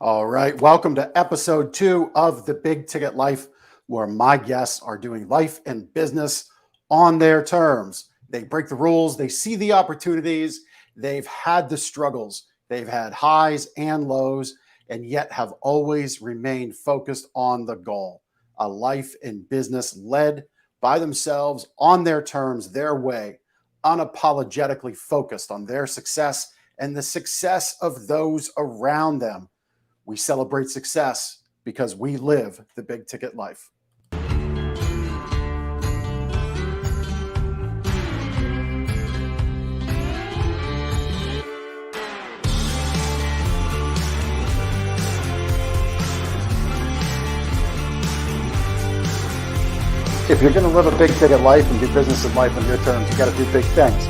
All right. Welcome to episode 2 of The Big Ticket Life, where my guests are doing life and business on their terms. They break the rules, they see the opportunities, they've had the struggles, they've had highs and lows, and yet have always remained focused on the goal, a life and business led by themselves on their terms, their way, unapologetically focused on their success and the success of those around them. We celebrate success because we live the big ticket life. If you're going to live a big ticket life and do business in life on your terms, you got to do big things.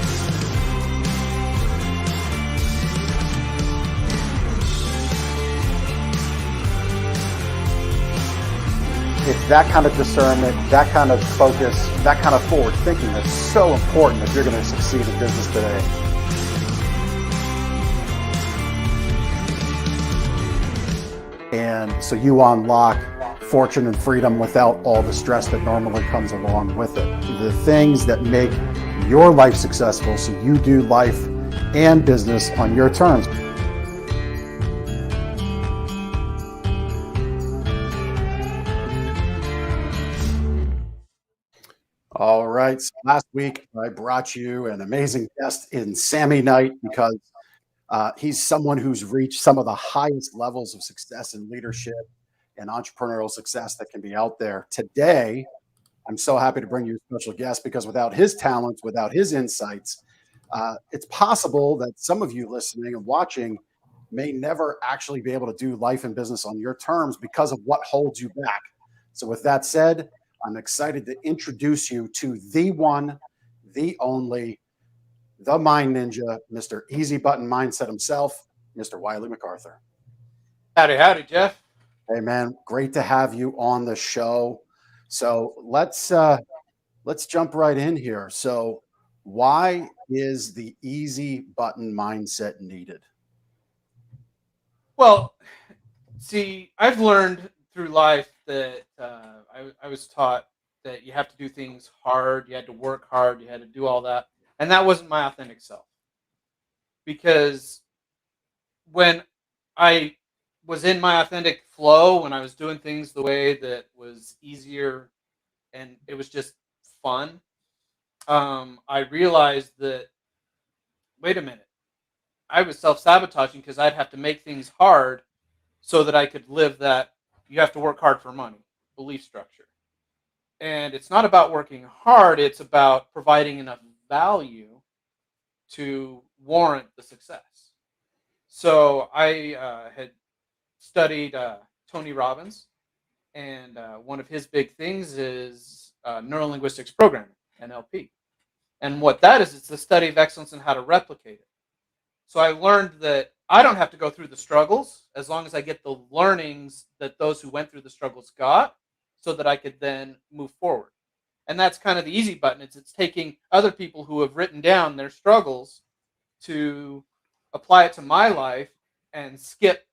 It's that kind of discernment, that kind of focus, that kind of forward thinking that's so important if you're going to succeed in business today. And so you unlock fortune and freedom without all the stress that normally comes along with it. The things that make your life successful so you do life and business on your terms. All right. So last week, I brought you an amazing guest in Sammy Knight because he's someone who's reached some of the highest levels of success in leadership and entrepreneurial success that can be out there. Today, I'm so happy to bring you a special guest because without his talents, without his insights, it's possible that some of you listening and watching may never actually be able to do life and business on your terms because of what holds you back. So with that said, I'm excited to introduce you to the one, the only, the Mind Ninja, Mr. Easy Button Mindset himself, Mr. Wiley McArthur. Howdy, Jeff. Hey man, great to have you on the show. So let's jump right in here. So why is the easy button mindset needed? Well, see, I've learned through life that I was taught that you have to do things hard, you had to work hard, you had to do all that. And that wasn't my authentic self. Because when I was in my authentic flow, when I was doing things the way that was easier and it was just fun, I realized that, wait a minute, I was self-sabotaging because I'd have to make things hard so that I could live that you have to work hard for money belief structure. And it's not about working hard, it's about providing enough value to warrant the success. So I had studied Tony Robbins, and one of his big things is neuro-linguistics programming, NLP. And what that is, it's the study of excellence and how to replicate it. So I learned that I don't have to go through the struggles as long as I get the learnings that those who went through the struggles got so that I could then move forward. And that's kind of the easy button. It's taking other people who have written down their struggles to apply it to my life and skip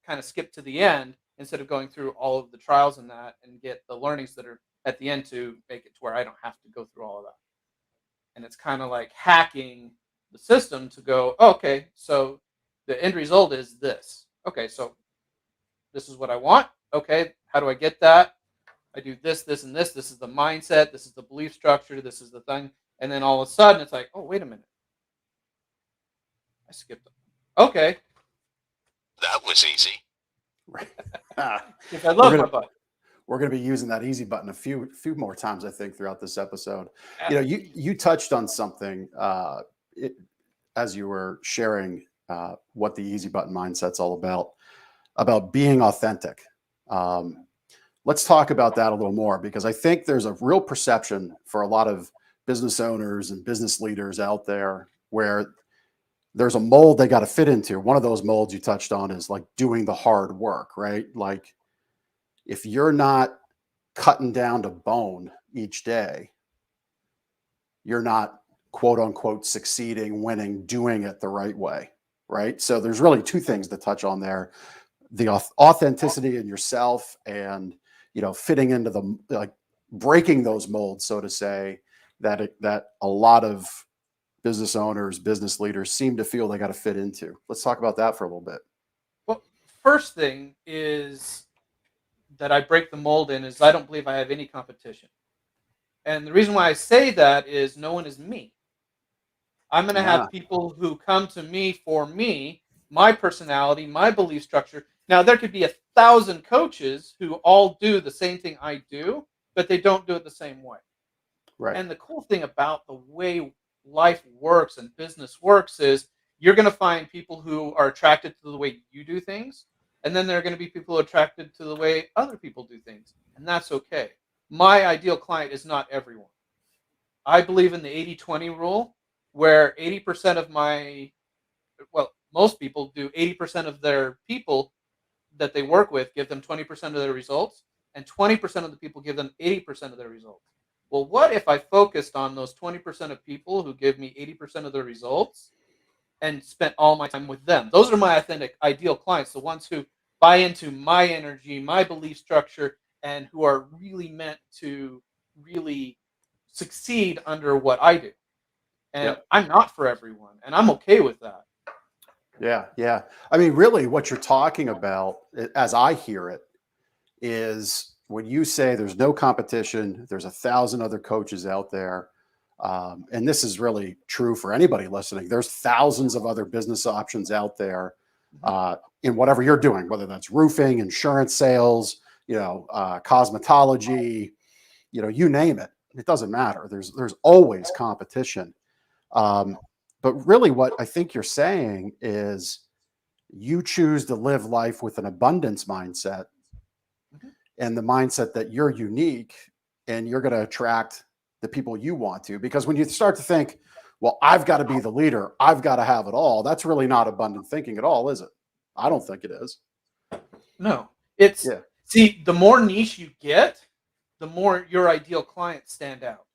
to the end instead of going through all of the trials in that and get the learnings that are at the end to make it to where I don't have to go through all of that. And it's kind of like hacking the system to go, okay, so the end result is this. Okay, so this is what I want. Okay, how do I get that? I do this, this, and this. This is the mindset. This is the belief structure. This is the thing. And then all of a sudden, it's like, oh, wait a minute. I skipped it. Okay. That was easy. Right. If I love my butt. We're going to be using that easy button a few more times, I think, throughout this episode. You know, you touched on something as you were sharing what the easy button mindset's all about being authentic. Let's talk about that a little more, because I think there's a real perception for a lot of business owners and business leaders out there where there's a mold they got to fit into. One of those molds you touched on is like doing the hard work, right? Like if you're not cutting down to bone each day, you're not quote unquote succeeding, winning, doing it the right way, right? So there's really two things to touch on there. authenticity in yourself, and fitting into the, like, breaking those molds, so to say, that a lot of business owners, business leaders seem to feel they got to fit into. Let's talk about that for a little bit. Well, first thing is that I break the mold in is I don't believe I have any competition. And the reason why I say that is no one is me. I'm going to Yeah. have people who come to me for me, my personality, my belief structure. Now, there could be 1,000 coaches who all do the same thing I do, but they don't do it the same way. Right. And the cool thing about the way life works and business works is you're going to find people who are attracted to the way you do things. And then there are going to be people attracted to the way other people do things. And that's okay. My ideal client is not everyone. I believe in the 80-20 rule, where 80% of most people do 80% of their people that they work with give them 20% of their results, and 20% of the people give them 80% of their results. Well, what if I focused on those 20% of people who give me 80% of their results and spent all my time with them? Those are my authentic, ideal clients, the ones who buy into my energy, my belief structure, and who are really meant to really succeed under what I do. And Yep. I'm not for everyone, and I'm okay with that. Yeah. Yeah. I mean, really what you're talking about, as I hear it, is when you say there's no competition, there's 1,000 other coaches out there. And this is really true for anybody listening. There's thousands of other business options out there in whatever you're doing, whether that's roofing, insurance sales, cosmetology, you name it. It doesn't matter. There's always competition. But really what I think you're saying is you choose to live life with an abundance mindset, Mhm. and the mindset that you're unique and you're going to attract the people you want to. Because when you start to think, well, I've got to be the leader, I've got to have it all, that's really not abundant thinking at all, is it? I don't think it is. No, it's Yeah. see, the more niche you get, the more your ideal clients stand out.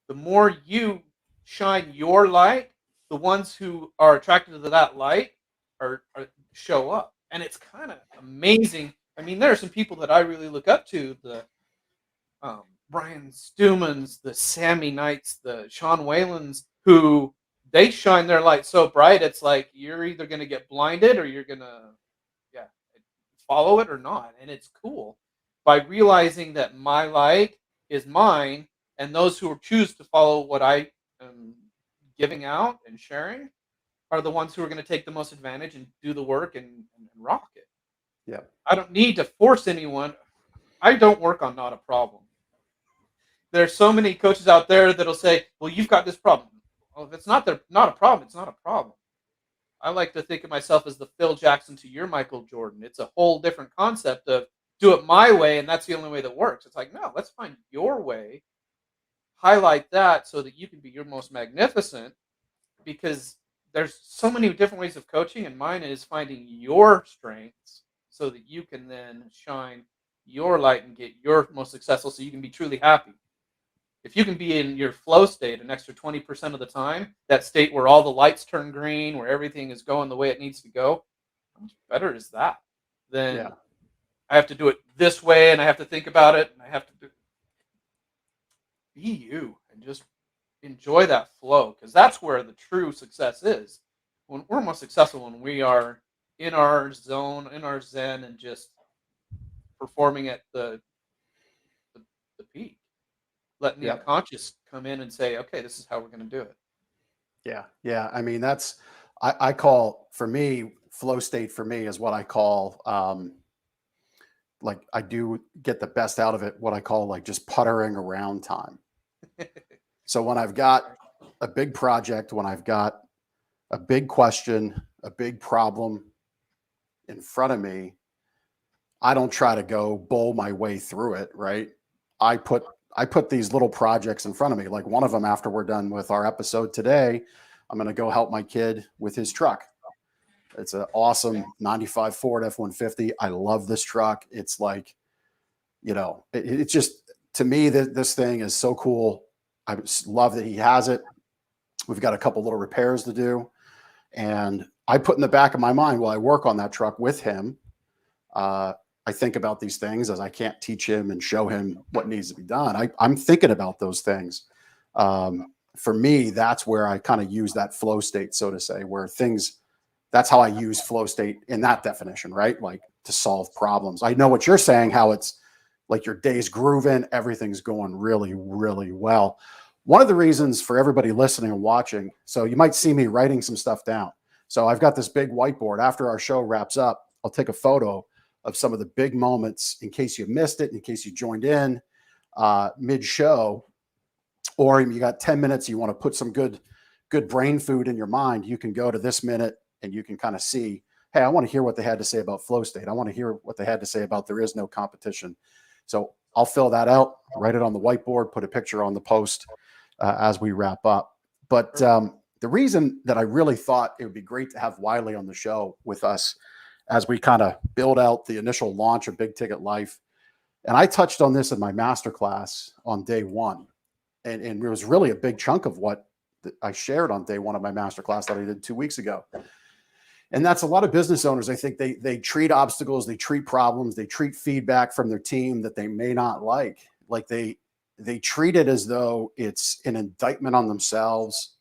The more you shine your light, the ones who are attracted to that light are show up. And it's kind of amazing. I mean, there are some people that I really look up to, the Brian Stumans, the Sammy Knights, the Sean Whalens, who they shine their light so bright, it's like you're either going to get blinded or you're going to, yeah, follow it or not. And it's cool by realizing that my light is mine, and those who choose to follow what I am giving out and sharing are the ones who are going to take the most advantage and do the work and rock it. Yeah. I don't need to force anyone. I don't work on not a problem. There's so many coaches out there that'll say, well, you've got this problem. Well, if it's not not a problem, it's not a problem. I like to think of myself as the Phil Jackson to your Michael Jordan. It's a whole different concept of do it my way, and that's the only way that works. It's like, no, let's find your way, highlight that so that you can be your most magnificent, because there's so many different ways of coaching, and mine is finding your strengths so that you can then shine your light and get your most successful so you can be truly happy. If you can be in your flow state an extra 20% of the time, that state where all the lights turn green, where everything is going the way it needs to go, how much better is that than Yeah. I have to do it this way and I have to think about it and I have to be you and just enjoy that flow, because that's where the true success is. When we're most successful when we are in our zone, in our zen, and just performing at the, the peak, letting the Yeah. unconscious come in and say, okay, this is how we're going to do it. Yeah. Yeah. I mean, I call, for me, flow state for me is what I call, like, I do get the best out of it, what I call like just puttering around time. So when I've got a big project, when I've got a big question, a big problem in front of me, I don't try to go bowl my way through it, right? I put I put these little projects in front of me. Like, one of them, after we're done with our episode today, I'm going to go help my kid with his truck. It's an awesome 95 Ford F-150. I love this truck. It's like, it's just, to me, this thing is so cool. I just love that he has it. We've got a couple little repairs to do. And I put in the back of my mind while I work on that truck with him, I think about these things as I can't teach him and show him what needs to be done. I'm thinking about those things. For me, that's where I kind of use that flow state, so to say, where things, that's how I use flow state in that definition, right? Like to solve problems. I know what you're saying, how it's like your day's grooving, everything's going really, really well. One of the reasons for everybody listening and watching, so you might see me writing some stuff down. So I've got this big whiteboard. After our show wraps up, I'll take a photo of some of the big moments in case you missed it, in case you joined in mid-show, or you got 10 minutes, you want to put some good brain food in your mind. You can go to this minute and you can kind of see, hey, I want to hear what they had to say about flow state. I want to hear what they had to say about there is no competition. So I'll fill that out, write it on the whiteboard, put a picture on the post as we wrap up. But the reason that I really thought it would be great to have Wiley on the show with us as we kind of build out the initial launch of Big Ticket Life, and I touched on this in my masterclass on day one, and it was really a big chunk of what I shared on day one of my masterclass that I did 2 weeks ago. And that's a lot of business owners. I think they treat obstacles, they treat problems, they treat feedback from their team that they may not like they treat it as though it's an indictment on themselves,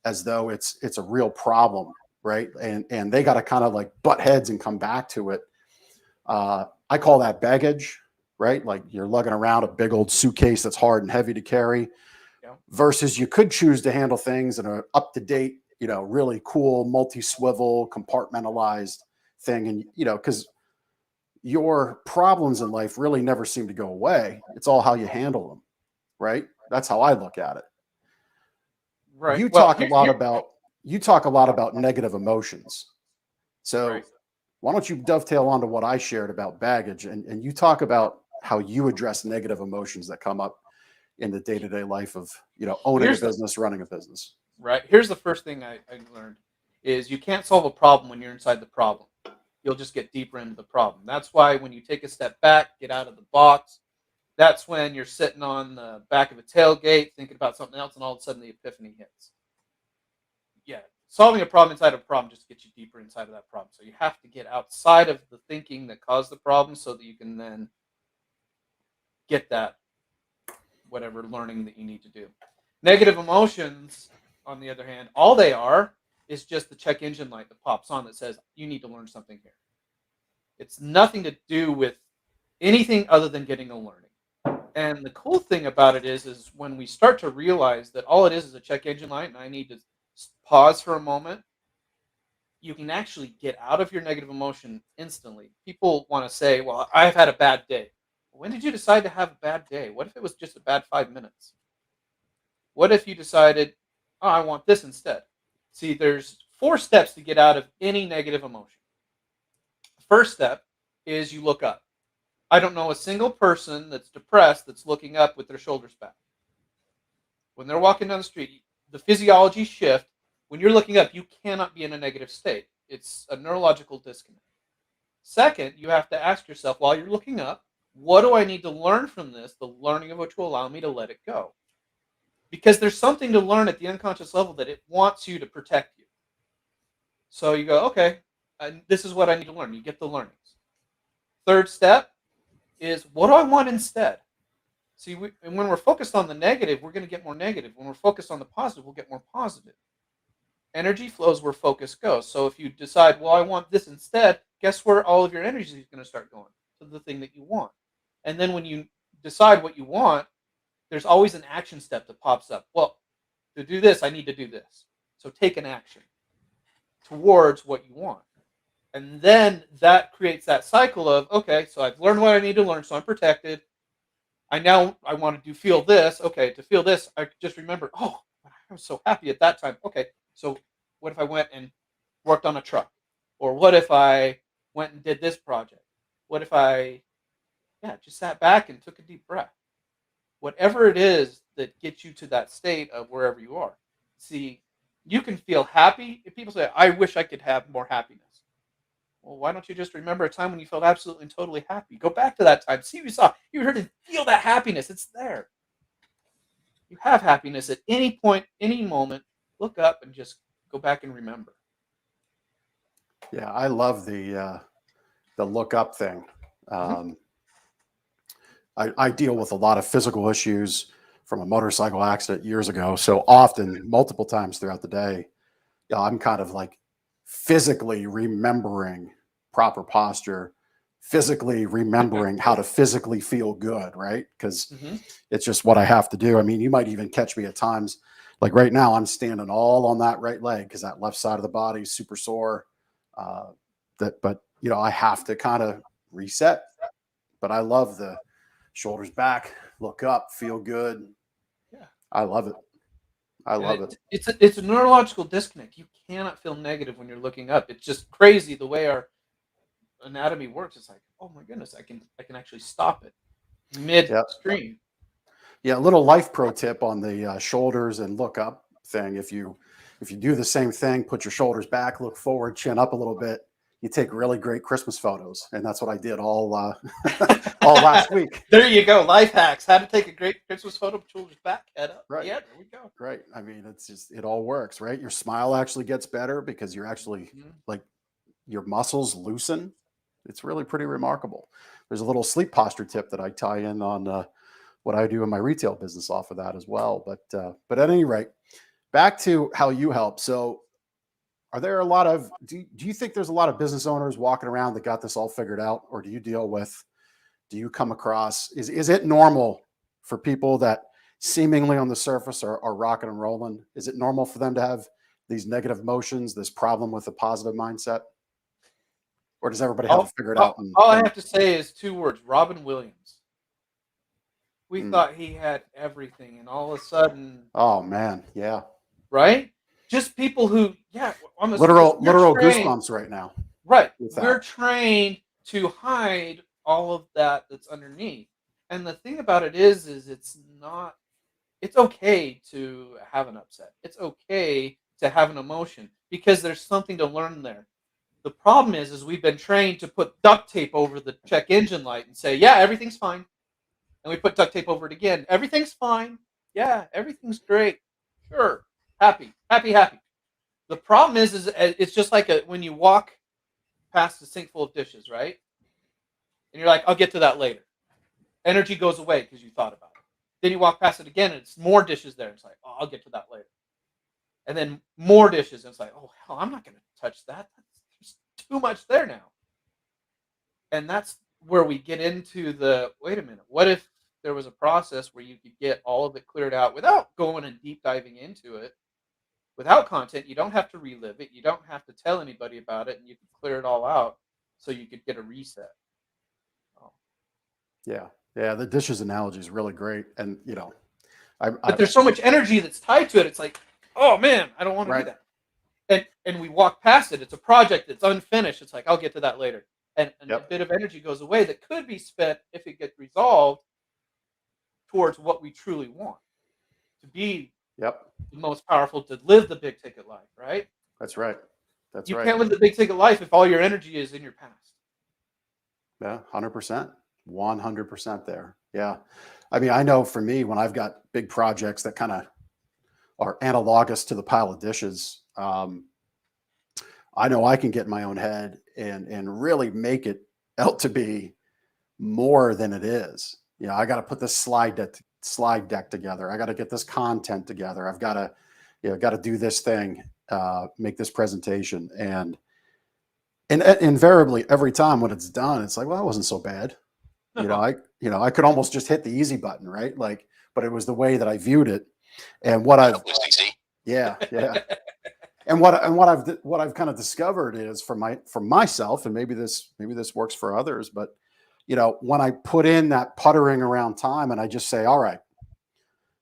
as though it's a real problem, right? And they got to kind of like butt heads and come back to it. I call that baggage, right? Like you're lugging around a big old suitcase that's hard and heavy to carry, versus you could choose to handle things in an up-to-date, really cool, multi-swivel, compartmentalized thing. And, because your problems in life really never seem to go away. It's all how you handle them, right? That's how I look at it. Right. You talk a lot about negative emotions. So why don't you dovetail onto what I shared about baggage, and you talk about how you address negative emotions that come up in the day-to-day life of, owning a business, running a business. Right. Here's the first thing I learned is you can't solve a problem when you're inside the problem. You'll just get deeper into the problem. That's why when you take a step back, get out of the box, that's when you're sitting on the back of a tailgate thinking about something else, and all of a sudden the epiphany hits. Yeah. Solving a problem inside of a problem just gets you deeper inside of that problem. So you have to get outside of the thinking that caused the problem so that you can then get that whatever learning that you need to do. Negative emotions, on the other hand, all they are is just the check engine light that pops on that says you need to learn something here. It's nothing to do with anything other than getting a learning. And the cool thing about it is when we start to realize that all it is a check engine light and I need to pause for a moment, you can actually get out of your negative emotion instantly. People want to say, well, I've had a bad day. When did you decide to have a bad day? What if it was just a bad 5 minutes? What if you decided, oh, I want this instead? See, there's 4 steps to get out of any negative emotion. The first step is you look up. I don't know a single person that's depressed that's looking up with their shoulders back. When they're walking down the street, the physiology shift. When you're looking up, you cannot be in a negative state. It's a neurological disconnect. Second, you have to ask yourself while you're looking up, what do I need to learn from this, the learning of which will allow me to let it go? Because there's something to learn at the unconscious level that it wants you to protect you. So you go, okay, this is what I need to learn. You get the learnings. Third step is, what do I want instead? See, and when we're focused on the negative, we're going to get more negative. When we're focused on the positive, we'll get more positive. Energy flows where focus goes. So if you decide, well, I want this instead, guess where all of your energy is going to start going? To the thing that you want. And then when you decide what you want, there's always an action step that pops up. Well, to do this, I need to do this. So take an action towards what you want. And then that creates that cycle of, okay, so I've learned what I need to learn, so I'm protected. I want to feel this. Okay, to feel this, I just remember, oh, I was so happy at that time. Okay, so what if I went and worked on a truck? Or what if I went and did this project? What if I just sat back and took a deep breath? Whatever it is that gets you to that state of wherever you are. See, you can feel happy. If people say, I wish I could have more happiness. Well, why don't you just remember a time when you felt absolutely and totally happy? Go back to that time. See what you saw. You heard and feel that happiness. It's there. You have happiness at any point, any moment. Look up and just go back and remember. Yeah, I love the the look up thing. I deal with a lot of physical issues from a motorcycle accident years ago. So often, multiple times throughout the day, I'm kind of like physically remembering proper posture, physically remembering how to physically feel good, right? Because it's just what I have to do. I mean, you might even catch me at times, like right now, I'm standing all on that right leg because that left side of the body is super sore. But I have to kind of reset. But I love the shoulders back, look up, feel good. Yeah. I love it. I love it. It's a neurological disconnect. You cannot feel negative when you're looking up. It's just crazy the way our anatomy works. It's like, oh my goodness, I can actually stop it midstream. Yeah, a little life pro tip on the shoulders and look up thing. If you do the same thing, put your shoulders back, look forward, chin up a little bit, you take really great Christmas photos. And that's what I did all last week. There you go. Life hacks. How to take a great Christmas photo, shoulders back, head up. Right. Yeah, there we go. Right. I mean, it all works, right? Your smile actually gets better because you're actually like your muscles loosen. It's really pretty remarkable. There's a little sleep posture tip that I tie in on what I do in my retail business off of that as well. But at any rate, back to how you help. So are there a lot of, do you think there's a lot of business owners walking around that got this all figured out? Or do you come across, is it normal for people that seemingly on the surface are rocking and rolling? Is it normal for them to have these negative emotions, this problem with a positive mindset? Or does everybody have it figured out? All I have to say is 2 words, Robin Williams. We thought he had everything, and all of a sudden... Oh, man, yeah. Right? Just people who, literal goosebumps right now. Right. We're trained to hide all of that's underneath. And the thing about it is it's okay to have an upset. It's okay to have an emotion because there's something to learn there. The problem is we've been trained to put duct tape over the check engine light and say, yeah, everything's fine. And we put duct tape over it again. Everything's fine. Yeah, everything's great. Sure. Happy. The problem is it's just like when you walk past a sink full of dishes, right? And you're like, I'll get to that later. Energy goes away because you thought about it. Then you walk past it again and it's more dishes there. It's like, oh, I'll get to that later. And then more dishes. And it's like, oh, hell, I'm not going to touch that. There's too much there now. And that's where we get into wait a minute, what if there was a process where you could get all of it cleared out without going and deep diving into it? Without content, you don't have to relive it. You don't have to tell anybody about it, and you can clear it all out so you could get a reset. Oh. Yeah. The dishes analogy is really great, and but there's so much energy that's tied to it. It's like, oh man, I don't want to do that. And we walk past it. It's a project that's unfinished. It's like, I'll get to that later. And a bit of energy goes away that could be spent if it gets resolved towards what we truly want to be. The most powerful, to live the big ticket life, right? That's right. You can't live the big ticket life if all your energy is in your past. Yeah, 100%. 100% there. Yeah. I mean, I know for me, when I've got big projects that kind of are analogous to the pile of dishes, I know I can get in my own head and really make it out to be more than it is. I got to put this slide deck together. I got to get this content together. I've got to do this thing, make this presentation, and invariably every time when it's done, it's like, well, that wasn't so bad. I could almost just hit the easy button, right? Like, but it was the way that I viewed it, and what I've and what I've kind of discovered is for myself, and maybe this works for others, but when I put in that puttering around time and I just say, all right,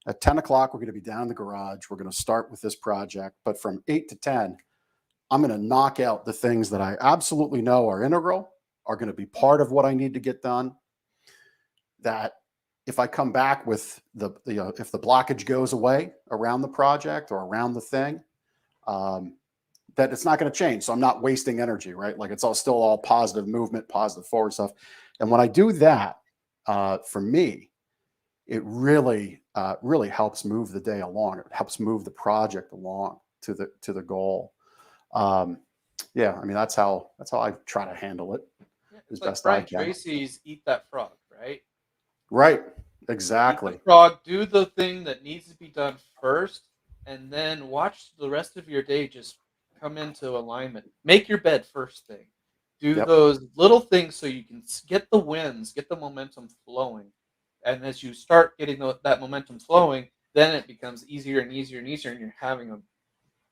at 10 o'clock, we're going to be down in the garage. We're going to start with this project. But from 8 to 10, I'm going to knock out the things that I absolutely know are integral, are going to be part of what I need to get done. That if I come back with if the blockage goes away around the project or around the thing, that it's not going to change. So I'm not wasting energy, right? Like it's still all positive movement, positive forward stuff. And when I do that, for me, it really helps move the day along. It helps move the project along to the goal. I mean, that's how I try to handle it. as It's like best I Brian can. Tracy's Eat That Frog, right? Right. Eat Exactly. the frog, do the thing that needs to be done first, and then watch the rest of your day just come into alignment. Make your bed first thing. Do Yep. those little things so you can get the wins, get the momentum flowing. And as you start getting that momentum flowing, then it becomes easier and easier and easier, and you're having a.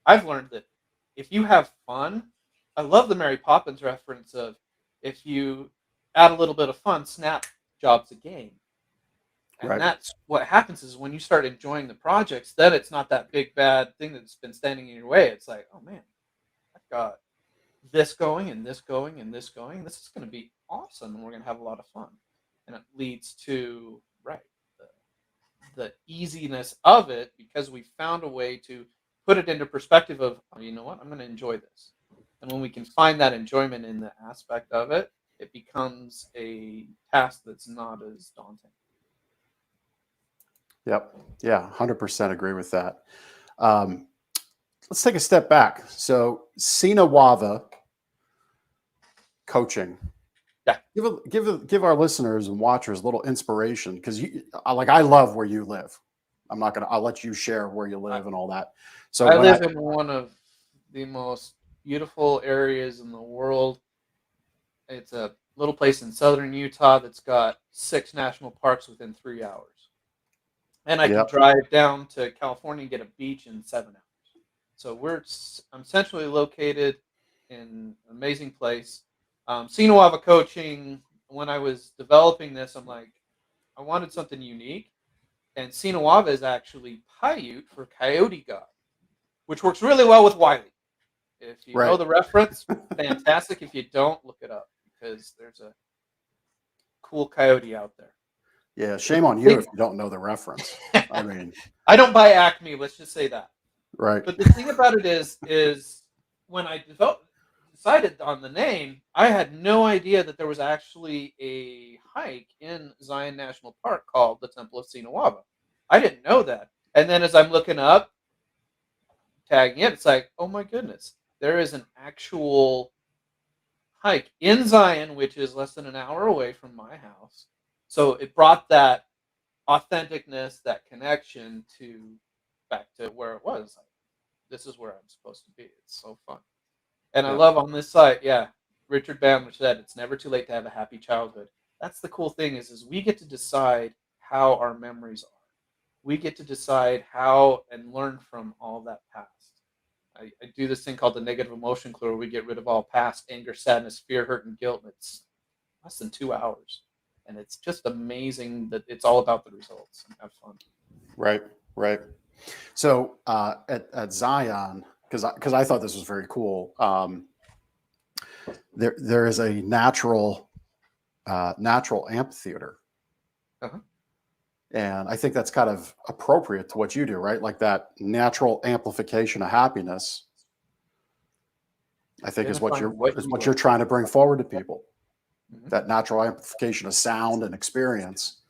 I've learned that if you have fun, I love the Mary Poppins reference of if you add a little bit of fun, Snap jobs a game. And Right. that's what happens is when you start enjoying the projects, then it's not that big bad thing that's been standing in your way. It's like, oh man, I've got this going and this going and this going. This is going to be awesome, and we're going to have a lot of fun. And it leads to the easiness of it because we found a way to put it into perspective of, oh, you know what, I'm going to enjoy this. And when we can find that enjoyment in the aspect of it, it becomes a task that's not as daunting. Yep. Yeah. 100% agree with that. Let's take a step back. So, sinawavacoaching. Yeah. Give our listeners and watchers a little inspiration because I love where you live. I'll let you share where you live and all that. So I live in one of the most beautiful areas in the world. It's a little place in southern Utah that's got 6 national parks within 3 hours. And I can drive down to California and get a beach in 7 hours. So I'm centrally located in an amazing place. Sinawavacoaching, when I was developing this, I'm like, I wanted something unique. And Sinawava is actually Paiute for coyote god, which works really well with Wiley. If you know the reference, fantastic. If you don't, look it up because there's a cool coyote out there. Yeah, shame on you if you don't know the reference. I mean, I don't buy Acme. Let's just say that. Right. But the thing about it is when I decided on the name, I had no idea that there was actually a hike in Zion National Park called the Temple of Sinawava. I didn't know that. And then as I'm looking up, tagging it, it's like, oh my goodness, there is an actual hike in Zion, which is less than an hour away from my house. So it brought that authenticness, that connection back to where it was. Like, this is where I'm supposed to be. It's so fun. And I love on this site, Richard Bandler said, it's never too late to have a happy childhood. That's the cool thing is we get to decide how our memories are. We get to decide how and learn from all that past. I do this thing called the negative emotion clear where we get rid of all past anger, sadness, fear, hurt, and guilt. And it's less than 2 hours. And it's just amazing that it's all about the results and have fun. Right, right. So at Zion, because I thought this was very cool, there is a natural amphitheater. Uh-huh. And I think that's kind of appropriate to what you do, right? Like that natural amplification of happiness, I think is what you're trying to bring forward to people. Mm-hmm. That natural amplification of sound and experience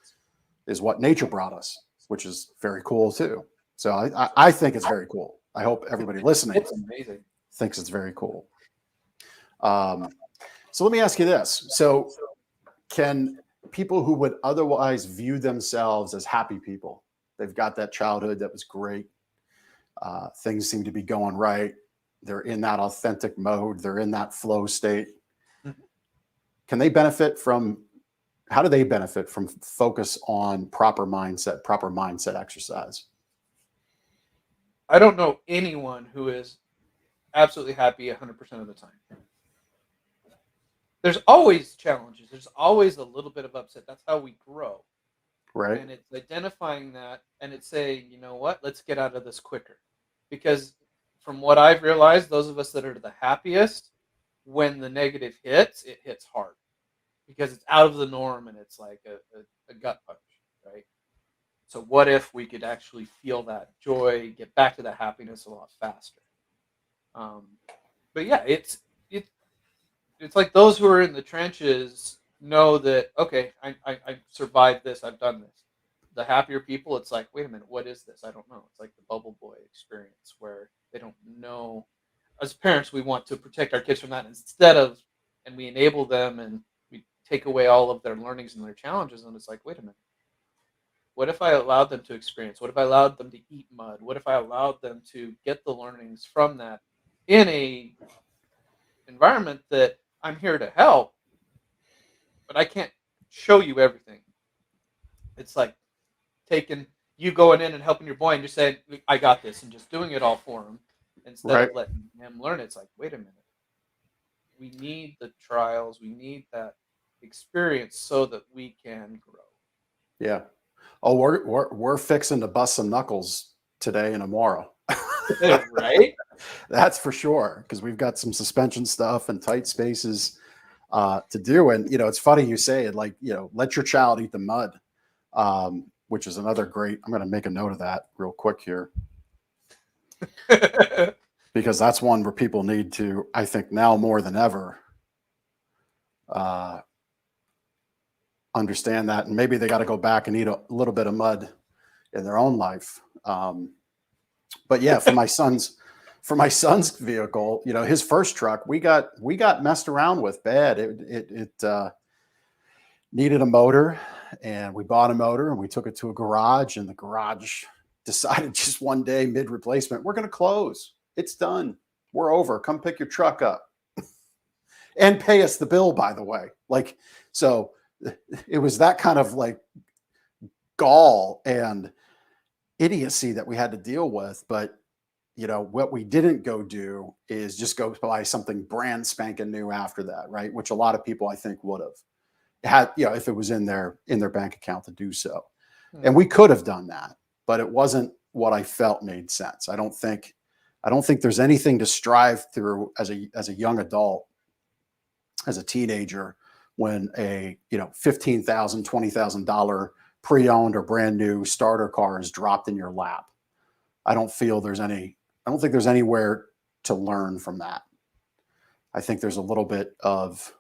is what nature brought us, which is very cool too. So I think it's very cool. I hope everybody listening thinks it's very cool. So let me ask you this. So can people who would otherwise view themselves as happy people, they've got that childhood that was great. Things seem to be going right. They're in that authentic mode. They're in that flow state. Mm-hmm. Can they benefit from, how do they benefit from focus on proper mindset exercise? I don't know anyone who is absolutely happy 100% of the time. There's always challenges. There's always a little bit of upset. That's how we grow. Right. And it's identifying that and it's saying, you know what, let's get out of this quicker. Because from what I've realized, those of us that are the happiest, when the negative hits, it hits hard. Because it's out of the norm and it's like a gut punch, right? So what if we could actually feel that joy, get back to that happiness a lot faster? But yeah, it's like those who are in the trenches know that, okay, I survived this, I've done this. The happier people, it's like, wait a minute, what is this? I don't know. It's like the bubble boy experience where they don't know. As parents, we want to protect our kids from that and we enable them and we take away all of their learnings and their challenges. And it's like, wait a minute. What if I allowed them to experience? What if I allowed them to eat mud? What if I allowed them to get the learnings from that in a environment that I'm here to help, but I can't show you everything. It's like taking you going in and helping your boy and just saying, I got this, and just doing it all for him instead of letting him learn. It's like, wait a minute. We need the trials. We need that experience so that we can grow. Yeah. Oh, we're fixing to bust some knuckles today and tomorrow. Right? That's for sure, because we've got some suspension stuff and tight spaces to do. And, it's funny you say it, like, let your child eat the mud, which is another great, I'm going to make a note of that real quick here. Because that's one where people need to, I think now more than ever, understand that. And maybe they got to go back and eat a little bit of mud in their own life. But yeah, for my son's vehicle, his first truck, we got messed around with bad. It needed a motor, and we bought a motor and we took it to a garage, and the garage decided just one day mid replacement, we're going to close. It's done. We're over. Come pick your truck up and pay us the bill, by the way. Like, so it was that kind of like gall and idiocy that we had to deal with. But, what we didn't go do is just go buy something brand spanking new after that. Right. Which a lot of people, I think, would have had, if it was in their bank account to do so. And we could have done that, but it wasn't what I felt made sense. I don't think there's anything to strive through as a young adult, as a teenager, when a $15,000, $20,000 pre-owned or brand new starter car is dropped in your lap. I don't think there's anywhere to learn from that. I think there's a little bit of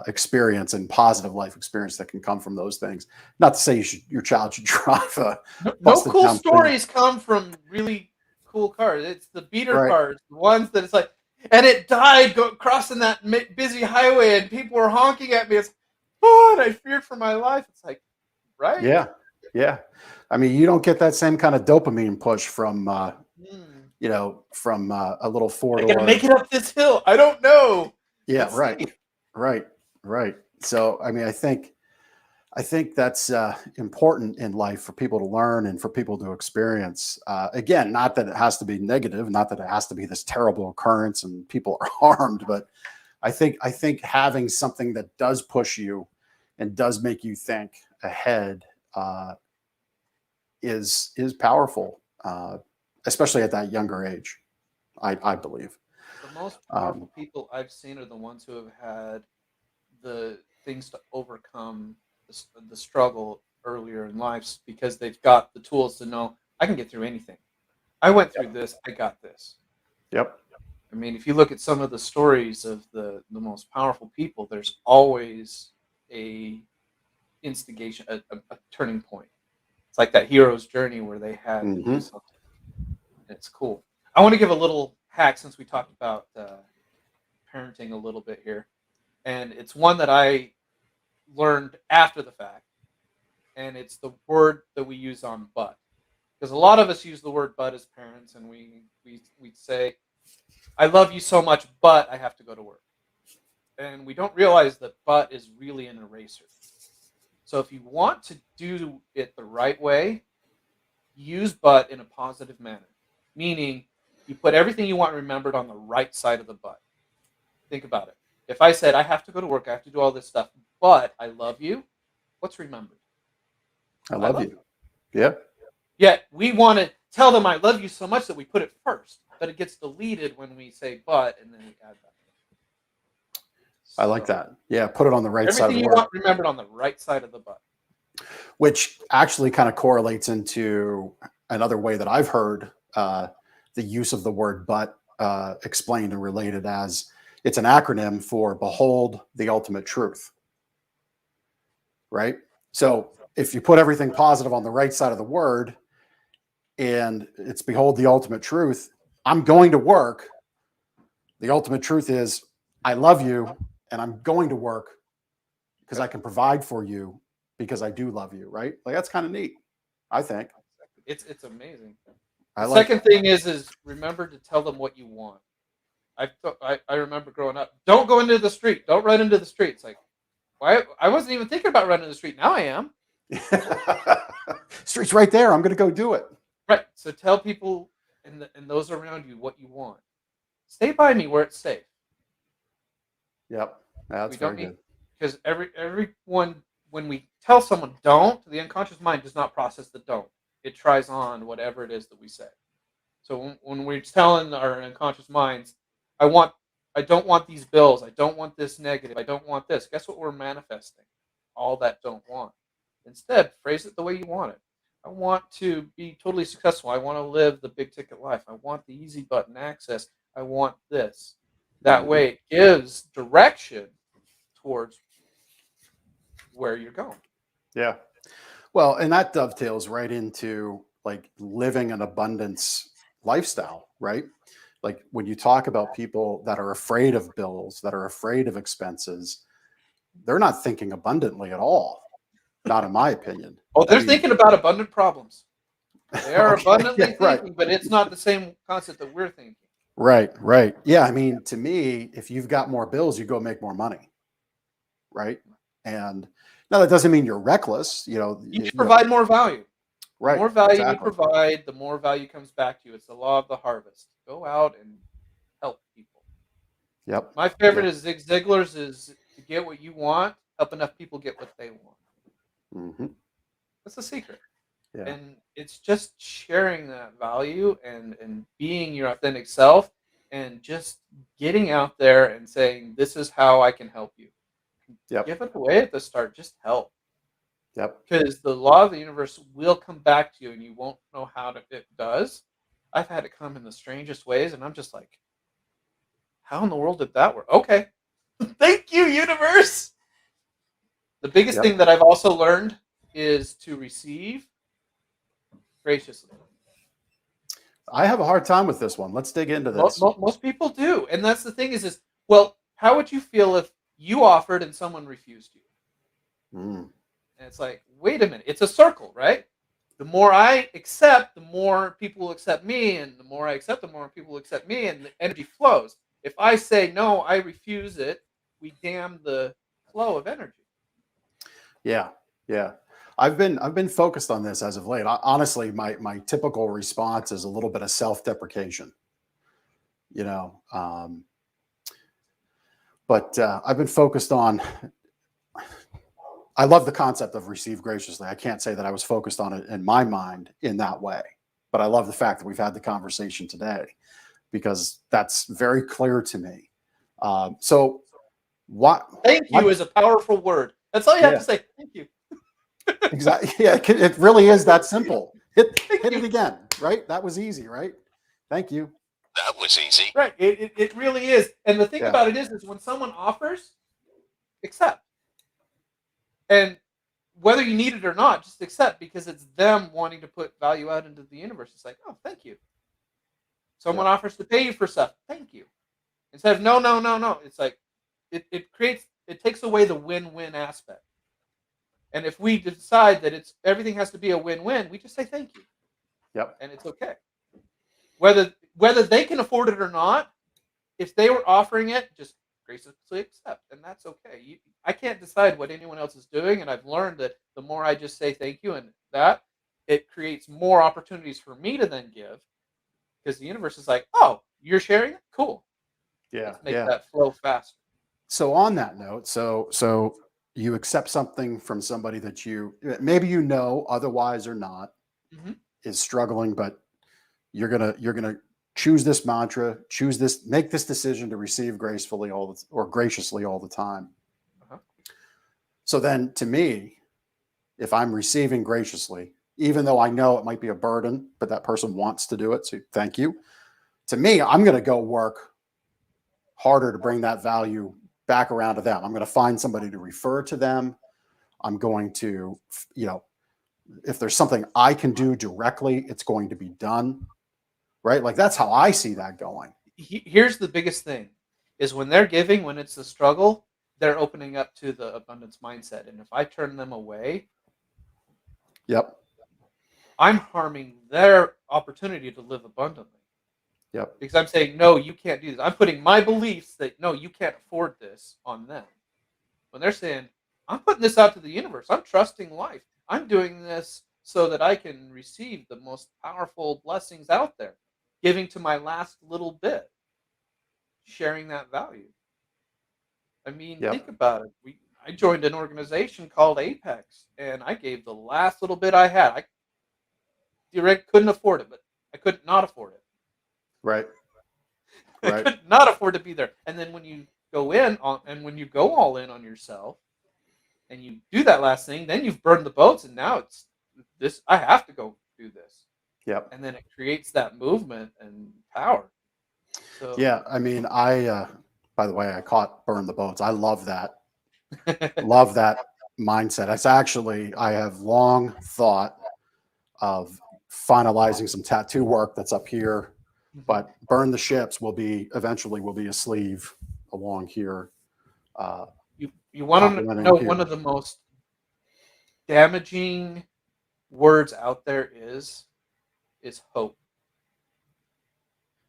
experience and positive life experience that can come from those things. Not to say your child should drive a no cool stories come from really cool cars. It's the beater cars, the ones that it's like, and it died crossing that busy highway, and people were honking at me. It's, and I feared for my life. It's like, right? Yeah. I mean, you don't get that same kind of dopamine push from from a little four-door. I gotta make it up this hill. I don't know. Yeah, right. So, I mean, I think that's important in life for people to learn and for people to experience. Again, not that it has to be negative, not that it has to be this terrible occurrence and people are harmed, but I think having something that does push you and does make you think ahead is powerful, especially at that younger age. I believe the most powerful people I've seen are the ones who have had the things to overcome the struggle earlier in life, because they've got the tools to know I can get through anything. I went through this. I got this. Yep. I mean, if you look at some of the stories of the most powerful people, there's always a instigation, a turning point. It's like that hero's journey where they had to do something. It's cool. I want to give a little hack, since we talked about parenting a little bit here. And it's one that I learned after the fact. And it's the word that we use on but. Because a lot of us use the word but as parents, and we say, I love you so much, but I have to go to work. And we don't realize that but is really an eraser. So if you want to do it the right way, use but in a positive manner. Meaning, you put everything you want remembered on the right side of the but. Think about it. If I said, I have to go to work, I have to do all this stuff, but I love you, what's remembered? I love you. Yeah. Yet we want to tell them I love you so much that we put it first, but it gets deleted when we say but, and then we add that. I like that. Yeah, put it on the right side of the Everything you want remembered on the right side of the but. Which actually kind of correlates into another way that I've heard the use of the word but explained and related as it's an acronym for behold the ultimate truth. Right? So if you put everything positive on the right side of the word and it's behold the ultimate truth, I'm going to work. The ultimate truth is I love you and I'm going to work because I can provide for you because I do love you, right? Like that's kind of neat, I think. It's amazing. I The like second thing is remember to tell them what you want. I remember growing up, don't go into the street, don't run into the street. It's like, why? I wasn't even thinking about running the street. Now I am. Street's right there. I'm going to go do it. Right. So tell people and those around you what you want. Stay by me where it's safe. Yep. That's We very don't need good. because everyone when we tell someone don't, the unconscious mind does not process the don't. It tries on whatever it is that we say. So when we're telling our unconscious minds, I don't want these bills, I don't want this negative, I don't want this. Guess what we're manifesting? All that don't want. Instead, phrase it the way you want it. I want to be totally successful. I want to live the big ticket life. I want the easy button access. I want this. That way it gives direction towards where you're going. Yeah. Well, and that dovetails right into like living an abundance lifestyle, right? Like when you talk about people that are afraid of bills, that are afraid of expenses, they're not thinking abundantly at all. Not in my opinion. Oh, I they're mean, thinking about abundant problems. They are okay, abundantly yeah, right. thinking, but it's not the same concept that we're thinking. Right, right. Yeah, I mean, to me, if you've got more bills, you go make more money, right? And now that doesn't mean you're reckless, You just provide more value. The right, more value you exactly. provide, the more value comes back to you. It's the law of the harvest. Go out and help people. Yep. My favorite Yep. is Zig Ziglar's is to get what you want, help enough people get what they want. Hmm. That's the secret. Yeah. And it's just sharing that value and being your authentic self and just getting out there and saying, this is how I can help you. Yep. Give it away at the start. Just help. Yep. Because the law of the universe will come back to you and you won't know how it does. I've had it come in the strangest ways, and I'm just like, how in the world did that work? Okay. Thank you, universe. The biggest Yep. thing that I've also learned is to receive graciously. I have a hard time with this one. Let's dig into this. Most people do. And that's the thing is, well, how would you feel if you offered and someone refused you? Mm. And it's like, wait a minute. It's a circle, right? The more I accept, the more people will accept me. And the more I accept, the more people will accept me. And the energy flows. If I say, no, I refuse it, we damn the flow of energy. Yeah. Yeah. I've been focused on this as of late. Honestly, my typical response is a little bit of self-deprecation, but I've been focused on, I love the concept of receive graciously. I can't say that I was focused on it in my mind in that way, but I love the fact that we've had the conversation today because that's very clear to me. So what? Thank you is a powerful word. That's all you have to say. Thank you. Exactly. Yeah, it really is that simple. Hit it again, right? That was easy, right? Thank you. That was easy. Right. It really is. And the thing about it is when someone offers, accept. And whether you need it or not, just accept because it's them wanting to put value out into the universe. It's like, oh, thank you. Someone offers to pay you for stuff. Thank you. Instead of no. It's like it takes away the win-win aspect. And if we decide that everything has to be a win-win, we just say thank you. Yep. And it's okay. Whether they can afford it or not, if they were offering it, just graciously accept, and that's okay. I can't decide what anyone else is doing, and I've learned that the more I just say thank you and that, it creates more opportunities for me to then give, because the universe is like, oh, you're sharing it? Cool. Yeah. Let's make that flow faster. So on that note, so you accept something from somebody that maybe otherwise or not is struggling, but you're gonna choose this mantra, make this decision to receive gracefully or graciously all the time. So then to me, if I'm receiving graciously, even though I know it might be a burden, but that person wants to do it, so thank you. To me, I'm going to go work harder to bring that value back around to them. I'm going to find somebody to refer to them. I'm going to, if there's something I can do directly, it's going to be done. Right? Like that's how I see that going. Here's the biggest thing is when they're giving, when it's the struggle, they're opening up to the abundance mindset. And if I turn them away, Yep. I'm harming their opportunity to live abundantly. Yep. Because I'm saying, no, you can't do this. I'm putting my beliefs that, no, you can't afford this on them. When they're saying, I'm putting this out to the universe. I'm trusting life. I'm doing this so that I can receive the most powerful blessings out there, giving to my last little bit, sharing that value. I mean, Yep. think about it. I joined an organization called Apex, and I gave the last little bit I had. I couldn't afford it, but I could not afford it. Right. I Right. could not afford to be there. And then when you go in on, and when you go all in on yourself, and you do that last thing, then you've burned the boats, and now it's this. I have to go do this, Yep. and then it creates that movement and power. So Yeah. I mean, by the way, I caught burn the boats. I love that. Love that mindset. It's actually, I have long thought of finalizing some tattoo work that's up here, but burn the ships eventually will be a sleeve along here. you want to Complimenting know here. one of the most damaging words out there is hope.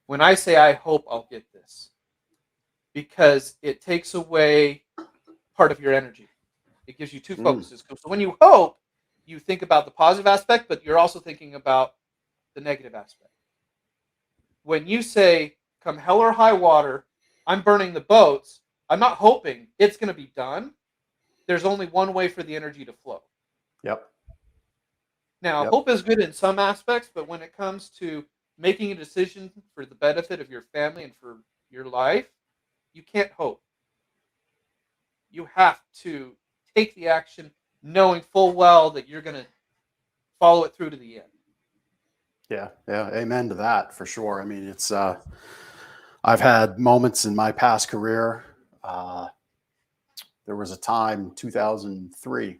When I say I hope I'll get this, because it takes away part of your energy. It gives you two focuses. So when you hope, you think about the positive aspect, but you're also thinking about the negative aspect. When you say, come hell or high water, I'm burning the boats, I'm not hoping it's going to be done. There's only one way for the energy to flow. Yep. Now, hope is good in some aspects, but when it comes to making a decision for the benefit of your family and for your life, you can't hope. You have to take the action knowing full well that you're going to follow it through to the end. Yeah. Yeah. Amen to that for sure. I mean, it's, I've had moments in my past career. There was a time, 2003,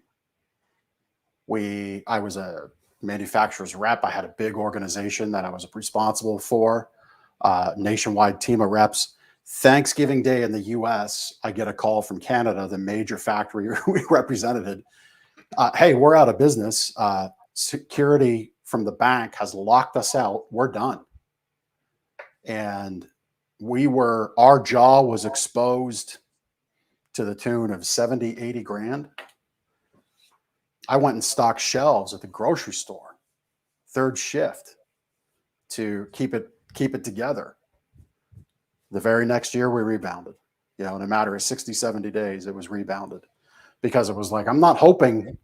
I was a manufacturer's rep. I had a big organization that I was responsible for, nationwide team of reps. Thanksgiving Day in the US, I get a call from Canada, the major factory we represented. Hey, we're out of business. Security from the bank has locked us out. We're done. And our jaw was exposed to the tune of 70, 80 grand. I went and stocked shelves at the grocery store, third shift, to keep it together. The very next year we rebounded. In a matter of 60, 70 days, it was rebounded, because it was like, I'm not hoping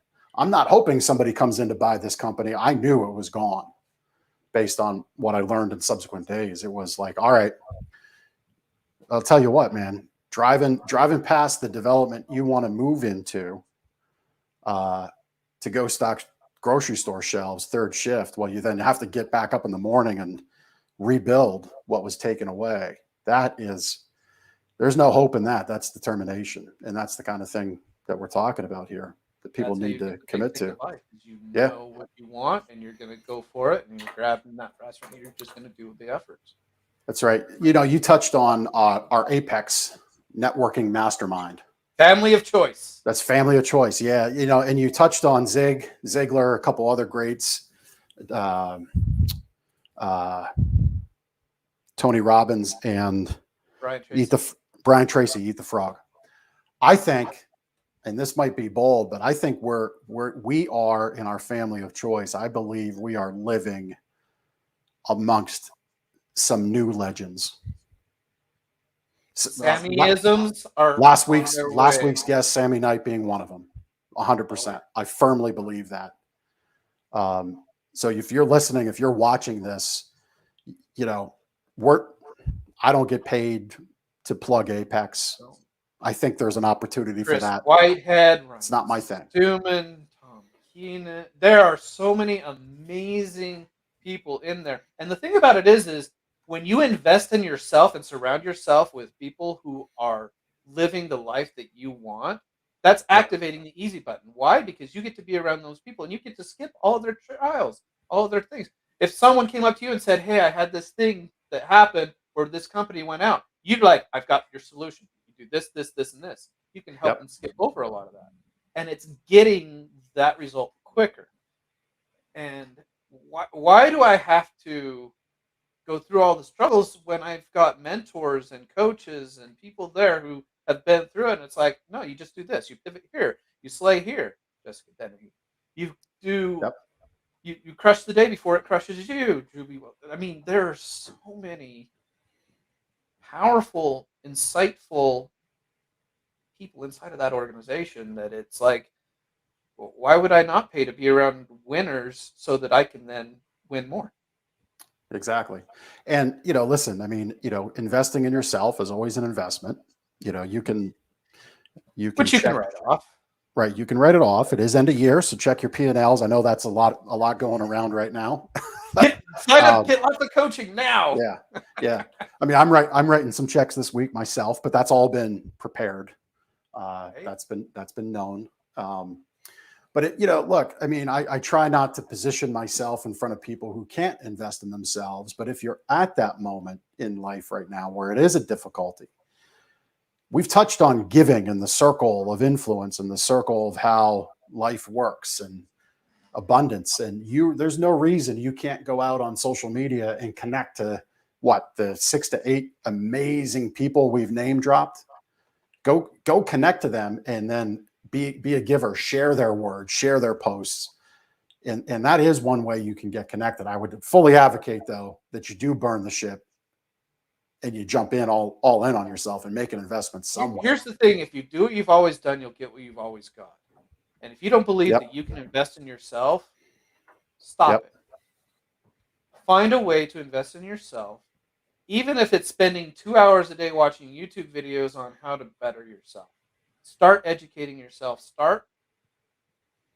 somebody comes in to buy this company. I knew it was gone based on what I learned in subsequent days. It was like, all right, I'll tell you what, man, driving past the development you want to move into, to go stock grocery store shelves, third shift. Well, you then have to get back up in the morning and rebuild what was taken away. There's no hope in that. That's determination. And that's the kind of thing that we're talking about here that people need to commit to. You know what you want, and you're going to go for it, and you're grabbing that fast, and you're just going to do the efforts. That's right. You touched on our Apex networking mastermind. Family of choice. That's family of choice. Yeah. And you touched on Ziglar, a couple other greats, Tony Robbins, and Brian Tracy, Eat the Frog. I think, and this might be bold, but I think we are in our family of choice. I believe we are living amongst some new legends. Sammyisms are last week's guest, Sammy Knight, being one of them. 100%. I firmly believe that. So if you're listening, if you're watching this, I don't get paid to plug Apex. I think there's an opportunity for that. Whitehead, it's not my thing. Newman, Tom Keenan. There are so many amazing people in there. And the thing about it is when you invest in yourself and surround yourself with people who are living the life that you want, that's activating the easy button. Why? Because you get to be around those people, and you get to skip all of their trials, all of their things. If someone came up to you and said, hey, I had this thing that happened where this company went out, you'd be like, I've got your solution. You do this, this, this, and this. you can help Yep. them skip over a lot of that. And it's getting that result quicker. And why do I have to go through all the struggles when I've got mentors and coaches and people there who have been through it? And it's like, no, you just do this. You pivot here. You slay here. Jessica Dennehy. You do. Yep. You crush the day before it crushes you. I mean, there are so many powerful, insightful people inside of that organization that it's like, well, why would I not pay to be around winners so that I can then win more? Exactly. And, listen, I mean, investing in yourself is always an investment. You can Which you can check, write off. right. You can write it off. It is end of year. So check your P&Ls. I know that's a lot going around right now. Sign up, get lots of coaching now. Yeah. Yeah. I mean, I'm writing some checks this week myself, but that's all been prepared. Right. That's been known. But look, I mean, I try not to position myself in front of people who can't invest in themselves. But if you're at that moment in life right now where it is a difficulty, we've touched on giving and the circle of influence and the circle of how life works and abundance. And there's no reason you can't go out on social media and connect to the 6 to 8 amazing people we've name dropped. Go connect to them and then be a giver, share their words, share their posts. And that is one way you can get connected. I would fully advocate, though, that you do burn the ship and you jump in all in on yourself and make an investment somewhere. Here's the thing. If you do what you've always done, you'll get what you've always got. And if you don't believe Yep. that you can invest in yourself, stop Yep. it. Find a way to invest in yourself, even if it's spending 2 hours a day watching YouTube videos on how to better yourself. Start educating yourself. Start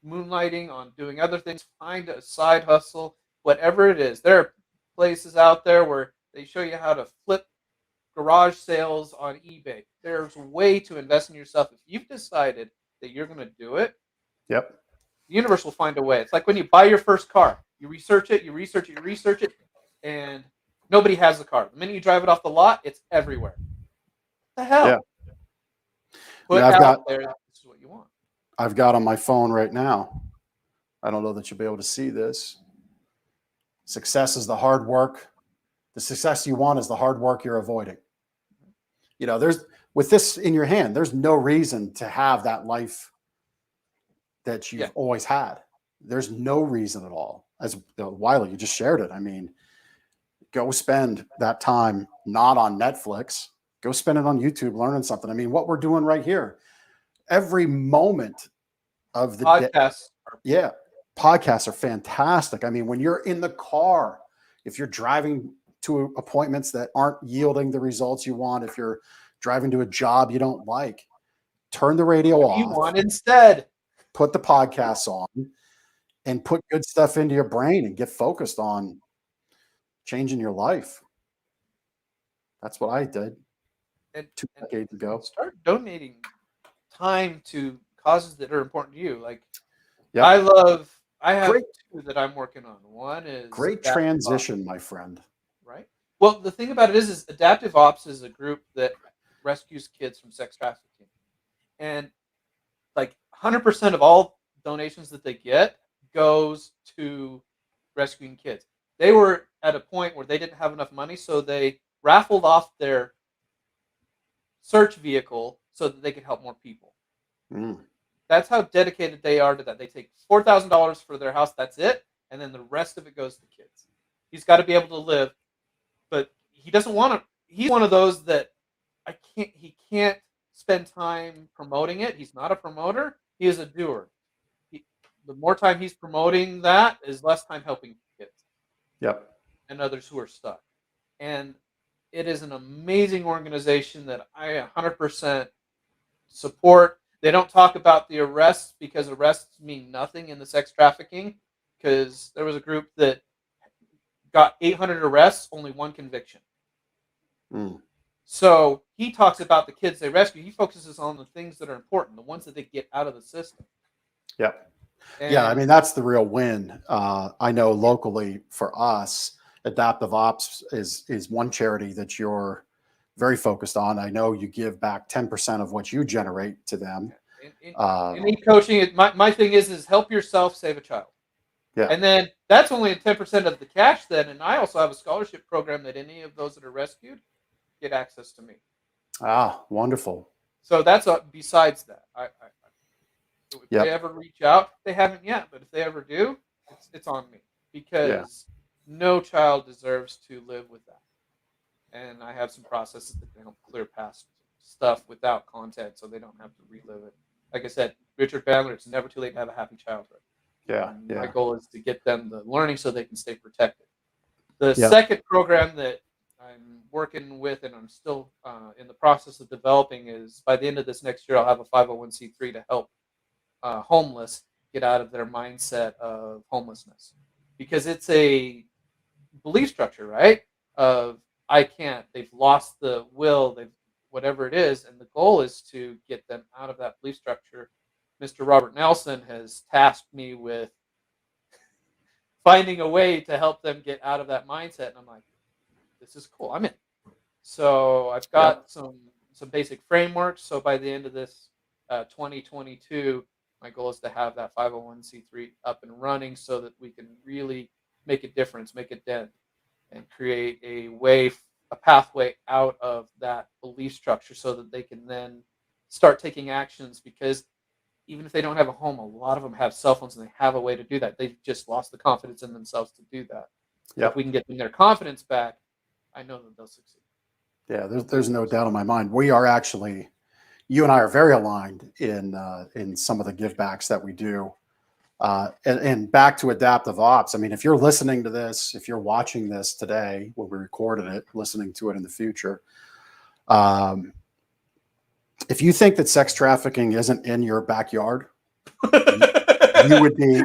moonlighting on doing other things. Find a side hustle, whatever it is. There are places out there where they show you how to flip garage sales on eBay. There's a way to invest in yourself. If you've decided that you're going to do it, Yep. the universe will find a way. It's like when you buy your first car. You research it, and nobody has the car. The minute you drive it off the lot, it's everywhere. What the hell? Yeah. Put I've out got- there, this is what you want. I've got on my phone right now. I don't know that you'll be able to see this. Success is the hard work. The success you want is the hard work you're avoiding. There's with this in your hand, there's no reason to have that life that you've always had. There's no reason at all. As Wiley, you just shared it. I mean, go spend that time not on Netflix. Go spend it on YouTube learning something. I mean, what we're doing right here, every moment of the Podcasts. day. Podcasts are fantastic. I mean, when you're in the car, if you're driving to appointments that aren't yielding the results you want, if you're driving to a job you don't like, turn the radio off. You want instead. Put the podcasts on and put good stuff into your brain and get focused on changing your life. That's what I did And 2 decades ago. start donating time to causes that are important to you. Like, Yep. I have Great. 2 that I'm working on. One is Great Adaptive transition, Ops, my friend. right? Well, the thing about it is Adaptive Ops is a group that rescues kids from sex trafficking. And like 100% of all donations that they get goes to rescuing kids. They were at a point where they didn't have enough money, so they raffled off their search vehicle so that they could help more people. That's how dedicated they are to that. They take $4,000 for their house, that's it, and then the rest of it goes to kids. He's got to be able to live, but he doesn't want to. He's one of those that he can't spend time promoting it. He's not a promoter. He is a doer. The more time he's promoting that is less time helping kids. Yep. And others who are stuck. And it is an amazing organization that I 100% support. They don't talk about the arrests because arrests mean nothing in the sex trafficking, because there was a group that got 800 arrests, only 1 conviction. So he talks about the kids they rescue. He focuses on the things that are important, the ones that they get out of the system. Yep. And I mean, that's the real win. I know locally for us, Adaptive Ops is one charity that you're very focused on. I know you give back 10% of what you generate to them. In coaching, my thing is help yourself save a child. Yeah. And then that's only 10% of the cash then. And I also have a scholarship program that any of those that are rescued get access to me. Ah, wonderful. So that's besides that. If Yep. they ever reach out, they haven't yet, but if they ever do, it's on me, because no child deserves to live with that. And I have some processes that can help clear past stuff without content, so they don't have to relive it. Like I said, Richard Bandler, it's never too late to have a happy childhood. Yeah. And Yeah. my goal is to get them the learning so they can stay protected. The Yep. second program that I'm working with and I'm still in the process of developing is, by the end of this next year, I'll have a 501c3 to help homeless get out of their mindset of homelessness, because it's a belief structure, right? Of I can't. They've lost the will. They've whatever it is, and the goal is to get them out of that belief structure. Mr. Robert Nelson has tasked me with finding a way to help them get out of that mindset, and I'm like, this is cool. I'm in. So I've got some basic frameworks. So by the end of this 2022, my goal is to have that 501c3 up and running so that we can really make a difference, make a dent, and create a pathway out of that belief structure so that they can then start taking actions. Because even if they don't have a home, a lot of them have cell phones and they have a way to do that. They've just lost the confidence in themselves to do that. So if we can get them their confidence back, I know that they'll succeed. Yeah, there's no doubt in my mind. We are actually, you and I are very aligned in some of the give backs that we do. And back to adaptive ops. I mean, if you're listening to this, if you're watching this today, when we recorded it, listening to it in the future, if you think that sex trafficking isn't in your backyard, you would be,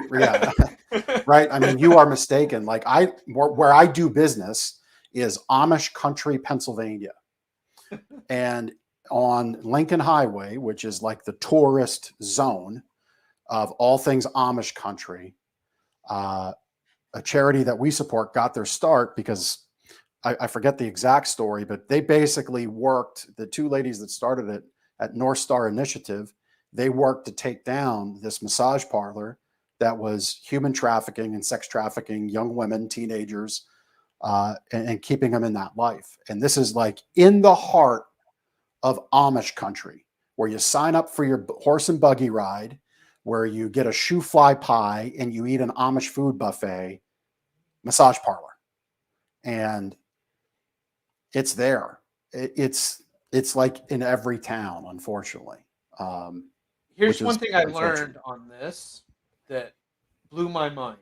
right. I mean, you are mistaken. Like where I do business is Amish country, Pennsylvania. And on Lincoln Highway, which is like the tourist zone of all things Amish country, a charity that we support got their start because I forget the exact story, but they basically worked, the two ladies that started it at North Star Initiative, they worked to take down this massage parlor that was human trafficking and sex trafficking young women, teenagers, and keeping them in that life. And this is like in the heart of Amish country, where you sign up for your horse and buggy ride, where you get a shoe fly pie and you eat an Amish food buffet, massage parlor. And it's there. It's like in every town, unfortunately. Here's one thing I learned on this that blew my mind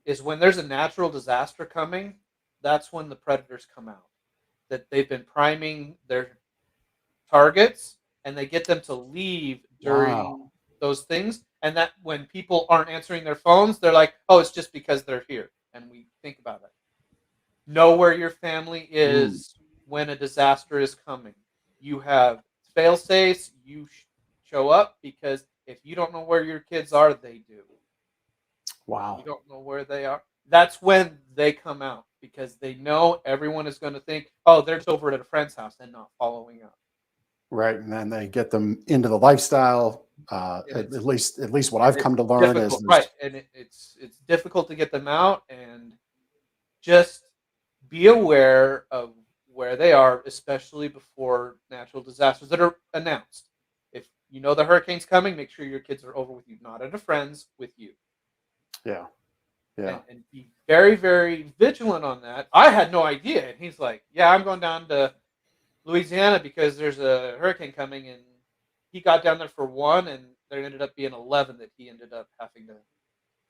is when there's a natural disaster coming, that's when the predators come out. That they've been priming their targets and they get them to leave during those things. And that when people aren't answering their phones, they're like, oh, it's just because they're here. And we think about it. Know where your family is when a disaster is coming. You have fail safes. You show up, because if you don't know where your kids are, they do. Wow. You don't know where they are. That's when they come out, because they know everyone is going to think, oh, they're just over at a friend's house and not following up. Right. And then they get them into the lifestyle. At least what I've come to learn is right. And it's difficult to get them out, and just be aware of where they are, especially before natural disasters that are announced. If you know the hurricane's coming, make sure your kids are over with you, not at a friend's, with you. Yeah. Yeah. And be very, very vigilant on that. I had no idea. And he's like, yeah, I'm going down to Louisiana because there's a hurricane coming. And he got down there for one, and there ended up being 11 that he ended up having to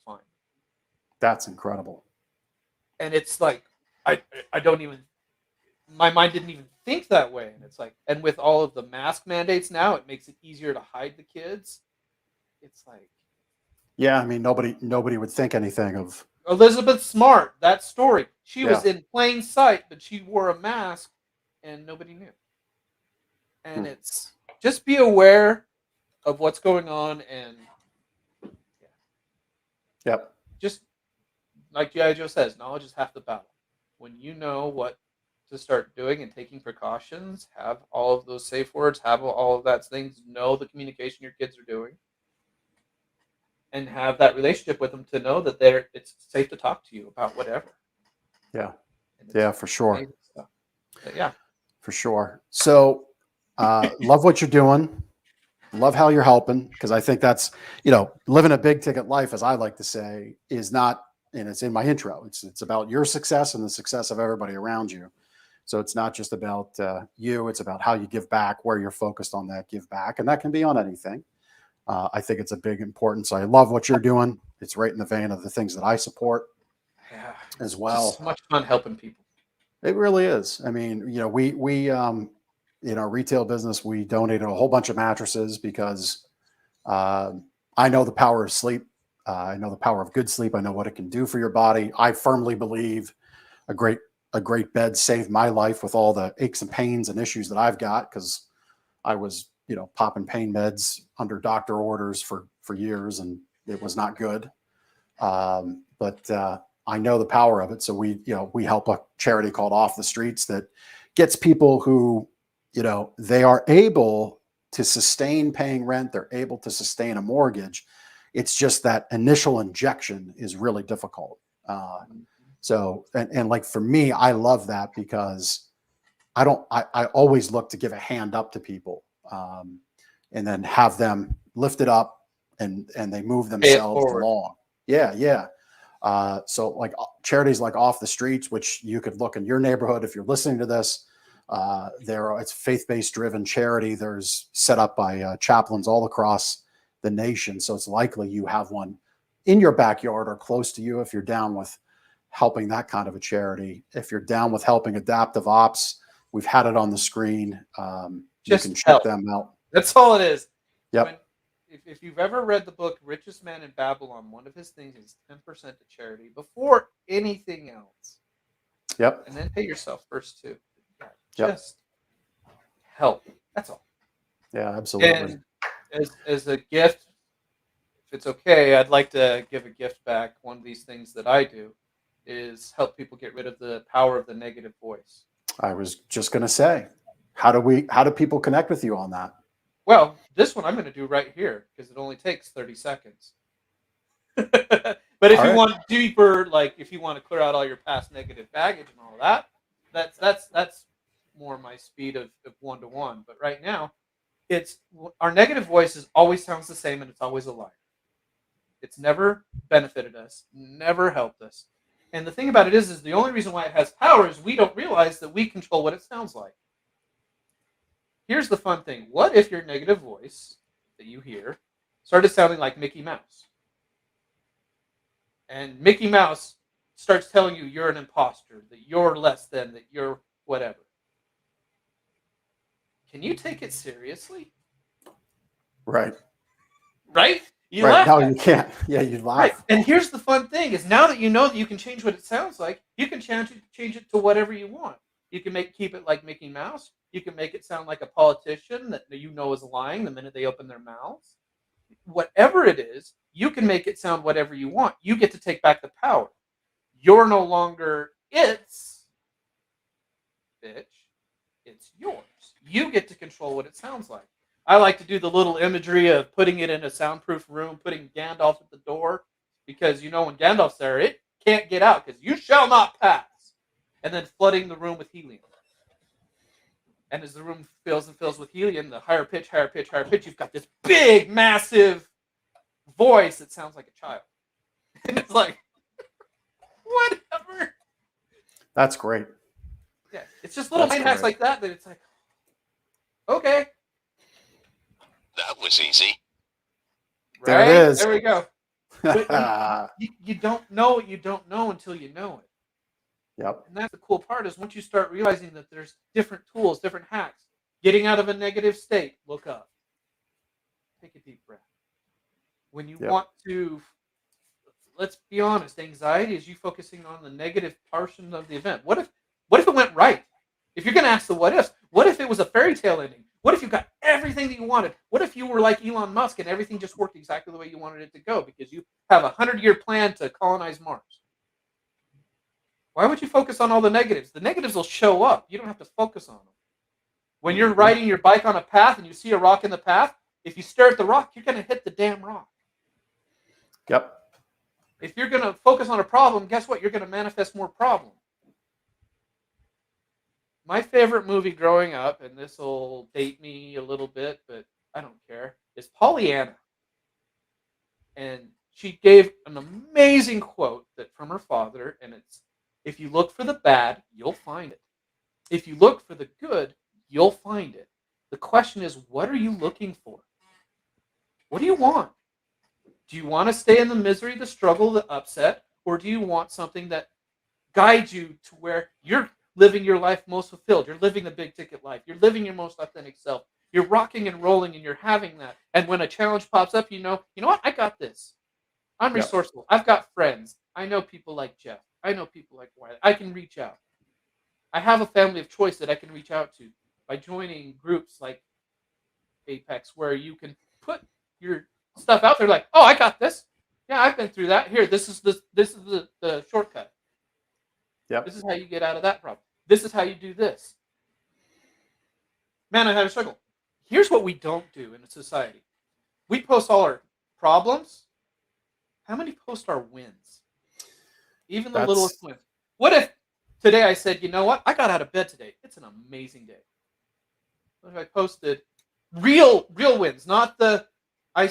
find. That's incredible. And it's like, I don't even, my mind didn't even think that way. And it's like, and with all of the mask mandates now, it makes it easier to hide the kids. It's like, yeah, I mean, nobody would think anything of Elizabeth Smart, that story. She was in plain sight, but she wore a mask and nobody knew. And it's just be aware of what's going on, and just like G.I. Joe says, knowledge is half the battle. When you know what to start doing and taking precautions, have all of those safe words, have all of that things, know the communication your kids are doing, and have that relationship with them to know that it's safe to talk to you about whatever. Yeah. And Yeah, it's for sure. amazing stuff. But yeah. For sure. So, love what you're doing. Love how you're helping, because I think that's, living a big ticket life, as I like to say, is not, and it's in my intro. It's about your success and the success of everybody around you. So it's not just about you. It's about how you give back, where you're focused on that give back, and that can be on anything. I think it's a big importance. I love what you're doing. It's right in the vein of the things that I support Yeah. as It's well. just so much fun helping people. It really is. I mean, we in our retail business, we donated a whole bunch of mattresses because I know the power of sleep. I know the power of good sleep. I know what it can do for your body. I firmly believe a great bed saved my life with all the aches and pains and issues that I've got, because I was, popping pain meds under doctor orders for years, and it was not good. But I know the power of it. So we help a charity called Off the Streets that gets people who, they are able to sustain paying rent. They're able to sustain a mortgage. It's just that initial injection is really difficult. So, and like for me, I love that, because I always look to give a hand up to people, and then have them lift it up and they move Pay it themselves forward. along. Yeah. Yeah. So like charities like Off the Streets, which you could look in your neighborhood if you're listening to this. It's a faith-based driven charity. There's set up by chaplains all across the nation. So it's likely you have one in your backyard or close to you if you're down with helping that kind of a charity. If you're down with helping adaptive ops, we've had it on the screen. You Just can check help. them out. That's all it is. Yep. If you've ever read the book Richest Man in Babylon, one of his things is 10% to charity before anything else. Yep. And then pay yourself first too. Yeah, Yep. just help. That's all. Yeah, absolutely. And as a gift, if it's okay, I'd like to give a gift back. One of these things that I do is help people get rid of the power of the negative voice. I was just going to say, how do people connect with you on that? Well, this one I'm going to do right here because it only takes 30 seconds. But if you want deeper, like if you want to clear out all your past negative baggage and all that, that's more my speed of 1-to-1. But right now, it's our negative voice always sounds the same, and it's always a liar. It's never benefited us, never helped us. And the thing about it is the only reason why it has power is we don't realize that we control what it sounds like. Here's the fun thing. What if your negative voice that you hear started sounding like Mickey Mouse? And Mickey Mouse starts telling you you're an imposter, that you're less than, that you're whatever. Can you take it seriously? Right. Right? You right. laugh. No, you can't. Yeah, you laugh. Right. And here's the fun thing is now that you know that you can change what it sounds like, you can change it to whatever you want. You can keep it like Mickey Mouse. You can make it sound like a politician that you know is lying the minute they open their mouths. Whatever it is, you can make it sound whatever you want. You get to take back the power. You're no longer its bitch. It's yours. You get to control what it sounds like. I like to do the little imagery of putting it in a soundproof room, putting Gandalf at the door, because when Gandalf's there, it can't get out because you shall not pass. And then flooding the room with helium. And as the room fills and fills with helium, the higher pitch, you've got this big, massive voice that sounds like a child. And it's like, whatever. That's great. Yeah, it's just little mind hacks like that it's like, okay. That was easy. Right? There it is. There we go. You don't know what you don't know until you know it. Yep. And that's the cool part is once you start realizing that there's different tools, different hacks, getting out of a negative state, look up. Take a deep breath. When you want to, let's be honest, anxiety is you focusing on the negative portion of the event. What if it went right? If you're going to ask the what ifs, what if it was a fairy tale ending? What if you got everything that you wanted? What if you were like Elon Musk and everything just worked exactly the way you wanted it to go because you have a 100-year plan to colonize Mars? Why would you focus on all the negatives? The negatives will show up. You don't have to focus on them. When you're riding your bike on a path and you see a rock in the path, if you stare at the rock, you're going to hit the damn rock. Yep. If you're going to focus on a problem, guess what? You're going to manifest more problems. My favorite movie growing up, and this will date me a little bit, but I don't care, is Pollyanna. And she gave an amazing quote that from her father, and it's, if you look for the bad, you'll find it. If you look for the good, you'll find it. The question is, what are you looking for? What do you want? Do you want to stay in the misery, the struggle, the upset, or do you want something that guides you to where you're living your life most fulfilled? You're living the big ticket life. You're living your most authentic self. You're rocking and rolling and you're having that. And when a challenge pops up, you know what? I got this. I'm resourceful. I've got friends. I know people like Jeff. I know people like Wiley. I can reach out. I have a family of choice that I can reach out to by joining groups like Apex, where you can put your stuff out there like, oh, I got this. Yeah, I've been through that. Here, this is the shortcut. Yep. This is how you get out of that problem. This is how you do this. Man, I had a struggle. Here's what we don't do in a society. We post all our problems. How many post our wins? Even the littlest wins. What if today I said, you know what? I got out of bed today. It's an amazing day. What if I posted real wins, not the I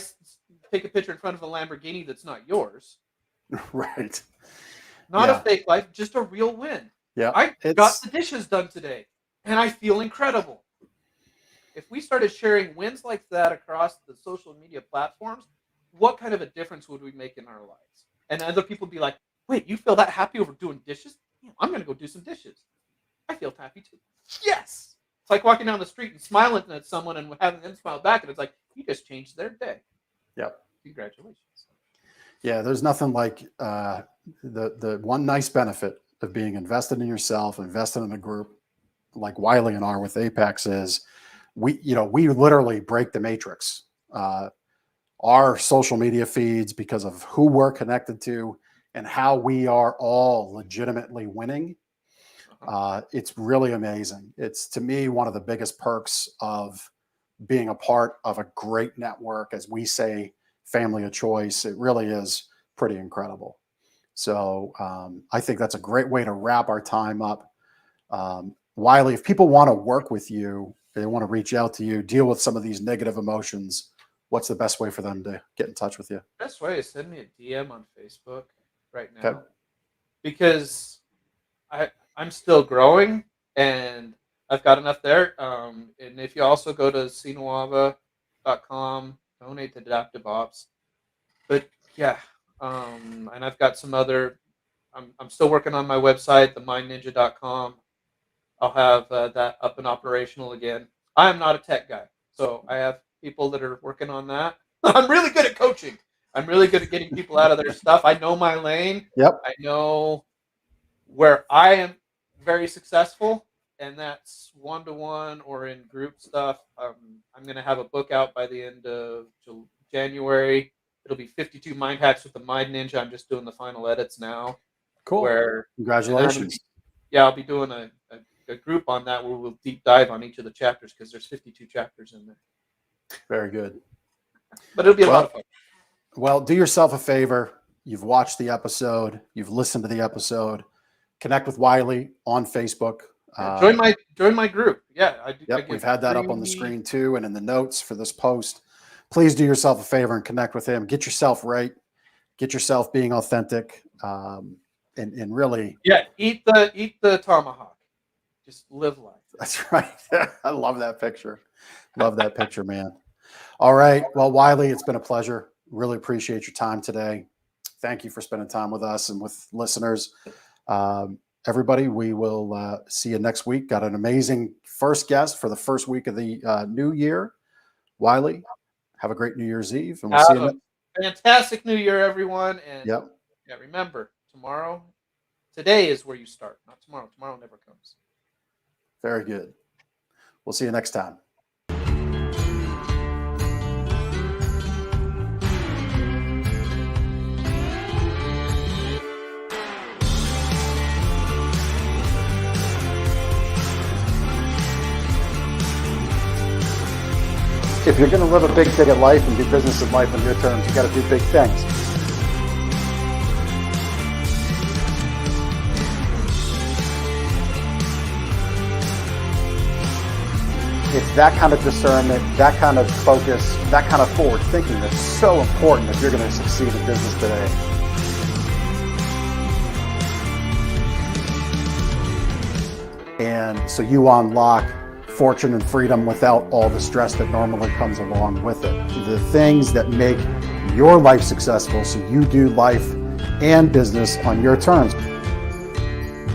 take a picture in front of a Lamborghini that's not yours. Right. Not a fake life, just a real win. Yeah. I got the dishes done today, and I feel incredible. If we started sharing wins like that across the social media platforms, what kind of a difference would we make in our lives? And other people would be like, wait, you feel that happy over doing dishes? Yeah, I'm going to go do some dishes. I feel happy too. Yes! It's like walking down the street and smiling at someone and having them smile back, and it's like, you just changed their day. Yep. Congratulations. Yeah, there's nothing like the one nice benefit of being invested in yourself, invested in a group like Wiley and are with Apex is we literally break the matrix. Our social media feeds, because of who we're connected to and how we are all legitimately winning, it's really amazing. It's, to me, one of the biggest perks of being a part of a great network, as we say, family of choice. It really is pretty incredible. So I think that's a great way to wrap our time up. Wiley, if people want to work with you, they want to reach out to you, deal with some of these negative emotions, what's the best way for them to get in touch with you? Best way is send me a DM on Facebook right now. Okay. Because I'm still growing and I've got enough there. And if you also go to sinawavacoaching.com, donate to Adaptive Ops. But yeah, and I've got some other, I'm still working on my website, themindninja.com. I'll have that up and operational again. I am not a tech guy, so I have people that are working on that. I'm really good at coaching. I'm really good at getting people out of their stuff. I know my lane. Yep. I know where I am very successful, and that's one-to-one or in group stuff. I'm going to have a book out by the end of January. It'll be 52 Mind Hacks with the Mind Ninja. I'm just doing the final edits now. Cool. Congratulations. I'll be doing a group on that where we'll deep dive on each of the chapters because there's 52 chapters in there. Very good. But it'll be a lot of fun. Well, do yourself a favor. You've watched the episode. You've listened to the episode. Connect with Wiley on Facebook. Join my group. Yeah, I do. Yep, we've had that up on the screen too, and in the notes for this post. Please do yourself a favor and connect with him. Get yourself right. Get yourself being authentic, and really. Yeah, eat the tomahawk. Just live life. That's right. I love that picture. Love that picture, man. All right. Well, Wiley, it's been a pleasure. Really appreciate your time today. Thank you for spending time with us and with listeners. Everybody, we will see you next week. Got an amazing first guest for the first week of the new year. Wiley, have a great New Year's Eve. And we'll see you. Fantastic New Year, everyone. And yeah, remember, today is where you start, not tomorrow. Tomorrow never comes. Very good. We'll see you next time. if you're going to live a big ticket life and do business in life on your terms, you got to do big things. It's that kind of discernment, that kind of focus, that kind of forward thinking that's so important if you're going to succeed in business today. And so you unlock fortune and freedom without all the stress that normally comes along with it. The things that make your life successful so you do life and business on your terms.